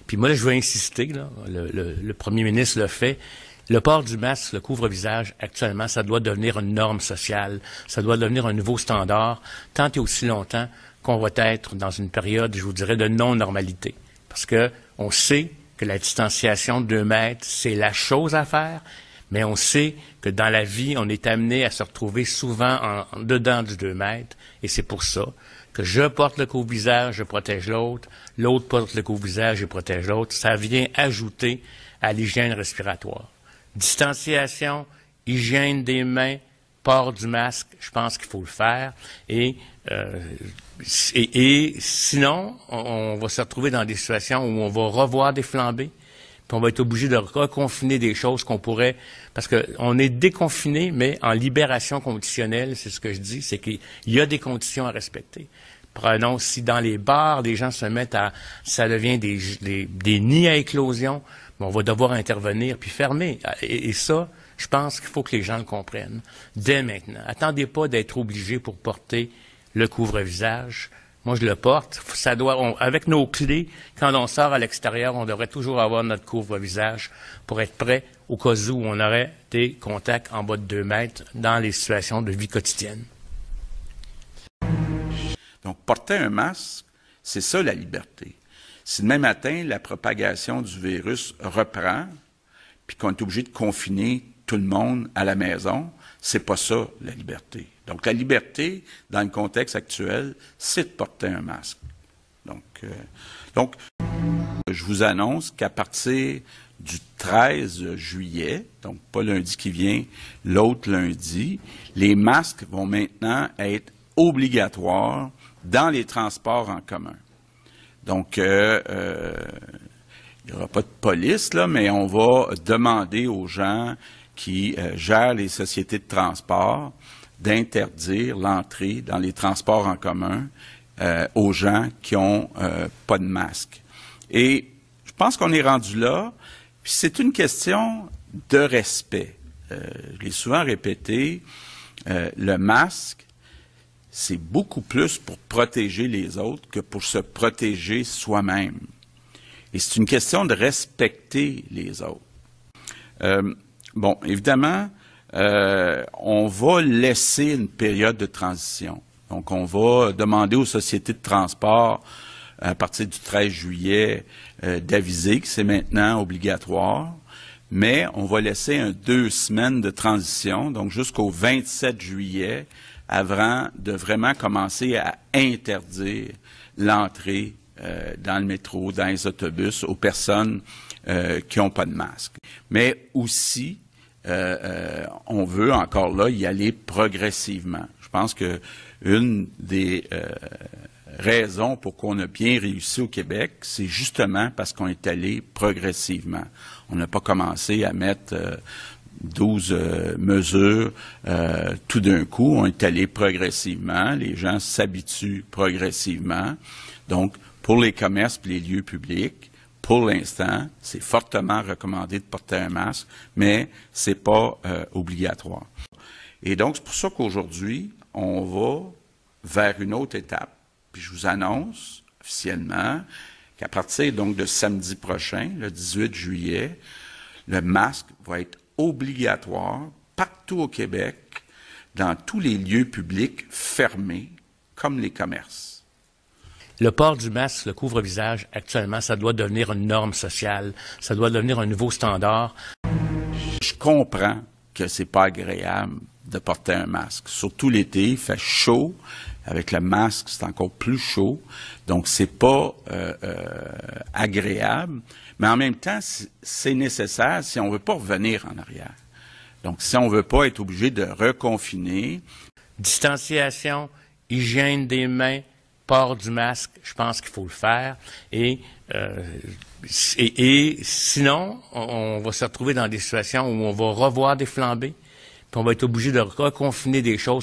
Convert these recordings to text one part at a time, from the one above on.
Puis moi, là, je veux insister, là, le premier ministre le fait, le port du masque, le couvre-visage, actuellement, ça doit devenir une norme sociale, ça doit devenir un nouveau standard, tant et aussi longtemps qu'on va être dans une période, je vous dirais, de non-normalité. Parce que on sait que la distanciation de 2 mètres, c'est la chose à faire, mais on sait que dans la vie, on est amené à se retrouver souvent en dedans du 2 mètres, et c'est pour ça que je porte le couvre-visage, je protège l'autre, l'autre porte le couvre-visage et protège l'autre. Ça vient ajouter à l'hygiène respiratoire. Distanciation, hygiène des mains, port du masque, je pense qu'il faut le faire. Et sinon, on va se retrouver dans des situations où on va revoir des flambées, puis on va être obligé de reconfiner des choses qu'on pourrait... Parce qu'on est déconfiné, mais en libération conditionnelle, c'est ce que je dis, c'est qu'il y a des conditions à respecter. Prenons, si dans les bars, les gens se mettent à... ça devient des nids à éclosion, on va devoir intervenir puis fermer. Et ça, je pense qu'il faut que les gens le comprennent dès maintenant. Attendez pas d'être obligé pour porter le couvre-visage. Moi, je le porte. Ça doit, avec nos clés, quand on sort à l'extérieur, on devrait toujours avoir notre couvre-visage pour être prêt au cas où on aurait des contacts en bas de 2 mètres dans les situations de vie quotidienne. Donc, porter un masque, c'est ça la liberté. Si demain matin, la propagation du virus reprend, puis qu'on est obligé de confiner tout le monde à la maison, c'est pas ça la liberté. Donc, la liberté, dans le contexte actuel, c'est de porter un masque. Donc, je vous annonce qu'à partir du 13 juillet, donc pas lundi qui vient, l'autre lundi, les masques vont maintenant être obligatoires dans les transports en commun. Donc, il n'y aura pas de police, là, mais on va demander aux gens qui gèrent les sociétés de transport d'interdire l'entrée dans les transports en commun aux gens qui n'ont pas de masque. Et je pense qu'on est rendu là, puis c'est une question de respect. Je l'ai souvent répété, le masque, c'est beaucoup plus pour protéger les autres que pour se protéger soi-même. Et c'est une question de respecter les autres. Bon, évidemment, on va laisser une période de transition. Donc, on va demander aux sociétés de transport, à partir du 13 juillet, d'aviser que c'est maintenant obligatoire, mais on va laisser 2 semaines de transition, donc jusqu'au 27 juillet, avant de vraiment commencer à interdire l'entrée dans le métro, dans les autobus, aux personnes qui n'ont pas de masque. Mais aussi, on veut encore là y aller progressivement. Je pense que une des raisons pour qu'on a bien réussi au Québec, c'est justement parce qu'on est allé progressivement. On n'a pas commencé à mettre 12 mesures tout d'un coup. On est allé progressivement. Les gens s'habituent progressivement. Donc, pour les commerces et les lieux publics, pour l'instant, c'est fortement recommandé de porter un masque, mais c'est pas obligatoire. Et donc, c'est pour ça qu'aujourd'hui, on va vers une autre étape. Puis je vous annonce officiellement qu'à partir donc de samedi prochain, le 18 juillet, le masque va être obligatoire partout au Québec, dans tous les lieux publics fermés, comme les commerces. Le port du masque, le couvre-visage, actuellement, ça doit devenir une norme sociale, ça doit devenir un nouveau standard. Je comprends que c'est pas agréable de porter un masque. Surtout l'été, il fait chaud. Avec le masque, c'est encore plus chaud. Donc, c'est pas agréable. Mais en même temps, c'est nécessaire si on veut pas revenir en arrière. Donc, si on veut pas être obligé de reconfiner. Distanciation, hygiène des mains, port du masque, je pense qu'il faut le faire. Et sinon, on va se retrouver dans des situations où on va revoir des flambées, puis on va être obligé de reconfiner des choses.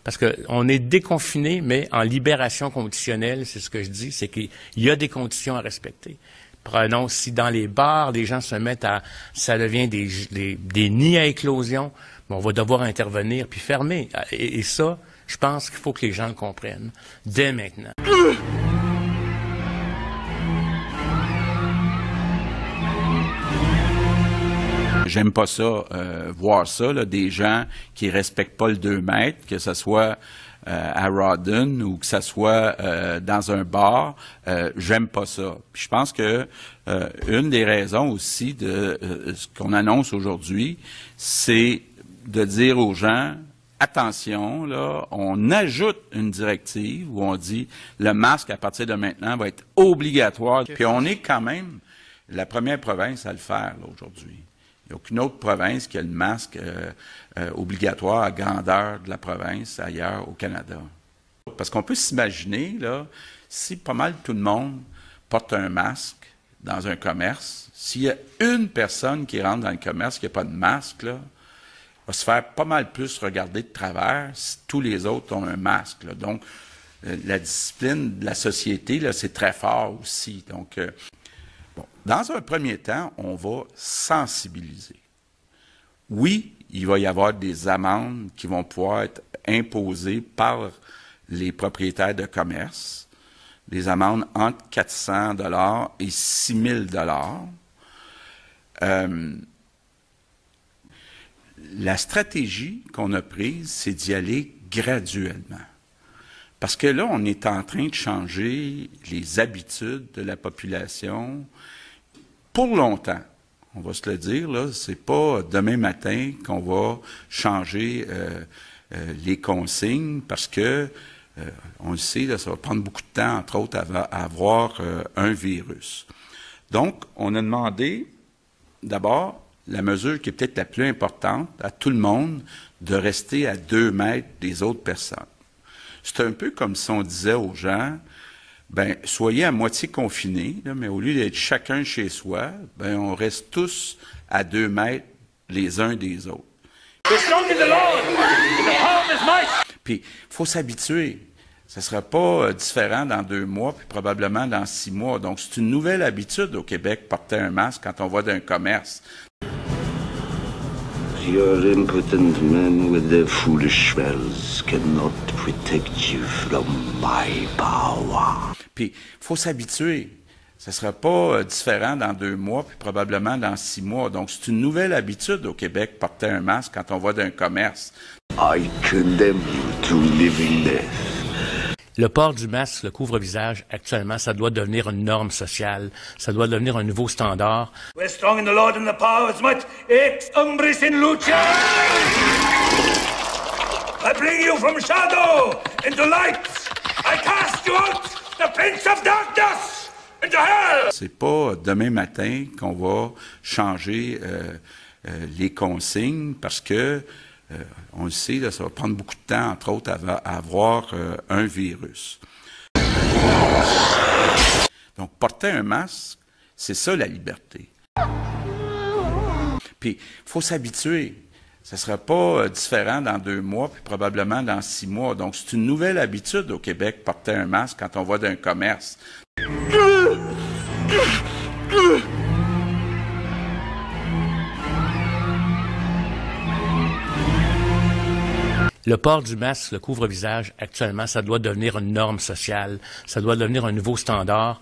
Parce qu'on est déconfiné, mais en libération conditionnelle, c'est ce que je dis, c'est qu'il y a des conditions à respecter. Prenons, si dans les bars, les gens se mettent à... ça devient des nids à éclosion, on va devoir intervenir puis fermer. Et ça, je pense qu'il faut que les gens le comprennent dès maintenant. j'aime pas ça, voir ça, là, des gens qui respectent pas le 2 mètres, que ce soit à Rawdon ou que ça soit dans un bar, j'aime pas ça. Puis je pense que une des raisons aussi de ce qu'on annonce aujourd'hui, c'est de dire aux gens, attention, là, on ajoute une directive où on dit le masque à partir de maintenant va être obligatoire. Puis on est quand même la première province à le faire là, aujourd'hui. Il n'y a aucune autre province qui a le masque obligatoire à grandeur de la province ailleurs au Canada. Parce qu'on peut s'imaginer, là, si pas mal tout le monde porte un masque dans un commerce, s'il y a une personne qui rentre dans le commerce qui n'a pas de masque, là, va se faire pas mal plus regarder de travers si tous les autres ont un masque. Là. Donc, la discipline de la société, là, c'est très fort aussi. Donc, bon, dans un premier temps, on va sensibiliser. Oui, il va y avoir des amendes qui vont pouvoir être imposées par les propriétaires de commerce, des amendes entre 400 $ et 6 000 $. La stratégie qu'on a prise, c'est d'y aller graduellement. Parce que là, on est en train de changer les habitudes de la population pour longtemps. On va se le dire, là, c'est pas demain matin qu'on va changer les consignes parce que, on le sait, là, ça va prendre beaucoup de temps, entre autres, à avoir un virus. Donc, on a demandé, d'abord, la mesure qui est peut-être la plus importante à tout le monde, de rester à 2 mètres des autres personnes. C'est un peu comme si on disait aux gens, ben soyez à moitié confinés, là, mais au lieu d'être chacun chez soi, ben on reste tous à 2 mètres les uns des autres. Puis, il faut s'habituer. Ça ne sera pas différent dans 2 mois, puis probablement dans 6 mois. Donc, c'est une nouvelle habitude au Québec, porter un masque quand on va dans un commerce. Your impotent men with their foolish spells cannot protect you from my power. Puis, il faut s'habituer. Ça ne sera pas différent dans 2 mois, puis probablement dans 6 mois. Donc, c'est une nouvelle habitude au Québec, porter un masque quand on va dans un commerce. I condemn you to living death. Le port du masque, le couvre-visage, actuellement, ça doit devenir une norme sociale. Ça doit devenir un nouveau standard. We're strong in the Lord and the power of his might. Ex umbris in luce. I bring you from shadow into light. I cast you out, the prince of darkness, into hell. C'est pas demain matin qu'on va changer les consignes parce que on le sait, là, ça va prendre beaucoup de temps, entre autres, à avoir un virus. Donc, porter un masque, c'est ça la liberté. Puis, il faut s'habituer. Ça ne sera pas différent dans 2 mois, puis probablement dans 6 mois. Donc, c'est une nouvelle habitude au Québec, porter un masque quand on va dans un commerce. Le port du masque, le couvre-visage, actuellement, ça doit devenir une norme sociale. Ça doit devenir un nouveau standard.